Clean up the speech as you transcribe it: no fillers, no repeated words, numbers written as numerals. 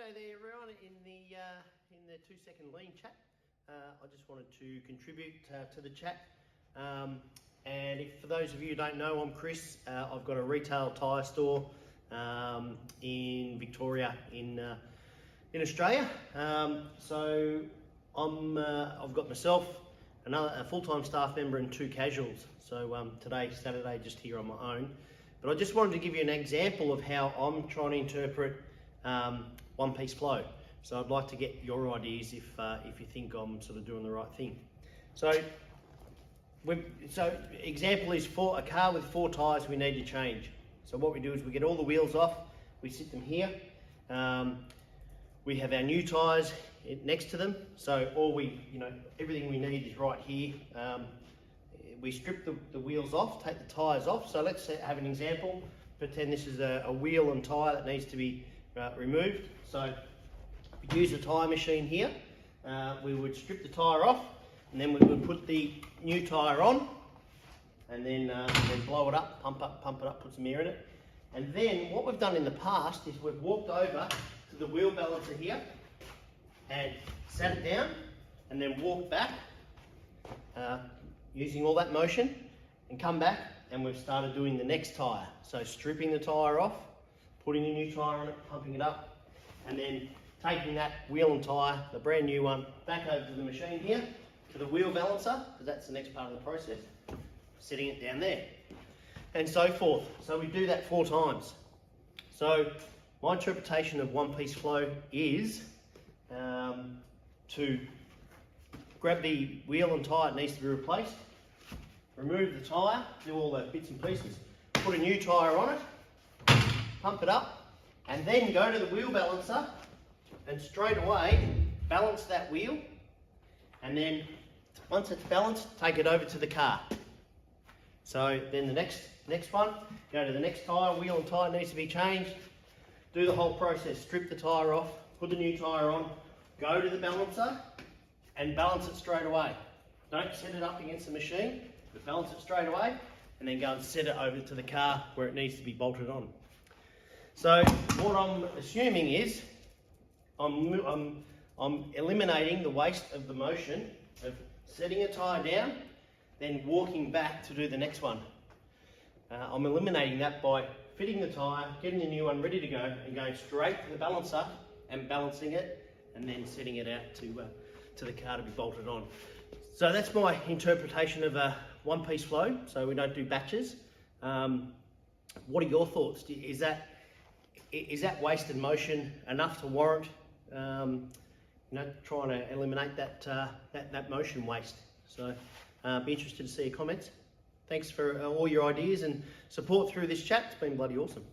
G'day there everyone in the 2-second lean chat. I just wanted to contribute to the chat. And if for those of you who don't know, I'm Chris. I've got a retail tyre store in Victoria in Australia. So I've got myself, a full-time staff member and 2 casuals. So today, Saturday, just here on my own. But I just wanted to give you an example of how I'm trying to interpret one-piece flow. So I'd like to get your ideas if you think I'm sort of doing the right thing. So example is for a car with 4 tyres we need to change. So what we do is we get all the wheels off, we sit them here. We have our new tyres next to them. So everything we need is right here. We strip the wheels off, take the tyres off. So let's have an example. Pretend this is a wheel and tyre that needs to be removed. So we use a tyre machine here. We would strip the tyre off, and then we would put the new tyre on, and then blow it up, pump it up, put some air in it. And then what we've done in the past is we've walked over to the wheel balancer here and sat it down, and then walked back using all that motion, and come back, and we've started doing the next tyre. So stripping the tyre off, putting a new tyre on it, pumping it up, and then taking that wheel and tyre, the brand new one, back over to the machine here, to the wheel balancer, because that's the next part of the process, setting it down there, and so forth. So we do that 4 times. So my interpretation of one-piece flow is to grab the wheel and tyre that needs to be replaced, remove the tyre, do all the bits and pieces, put a new tyre on it, pump it up, and then go to the wheel balancer and straight away balance that wheel, and then once it's balanced, take it over to the car. So then the next one, go to the next tyre, wheel and tyre needs to be changed, do the whole process, strip the tyre off, put the new tyre on, go to the balancer and balance it straight away. Don't set it up against the machine, but balance it straight away, and then go and set it over to the car where it needs to be bolted on. So what I'm assuming is I'm eliminating the waste of the motion of setting a tyre down, then walking back to do the next one. I'm eliminating that by fitting the tyre, getting the new one ready to go, and going straight to the balancer and balancing it, and then setting it out to the car to be bolted on. So that's my interpretation of a one-piece flow. So we don't do batches. What are your thoughts? Is that wasted motion enough to warrant trying to eliminate that motion waste? So be interested to see your comments. Thanks for all your ideas and support through this chat. It's been bloody awesome.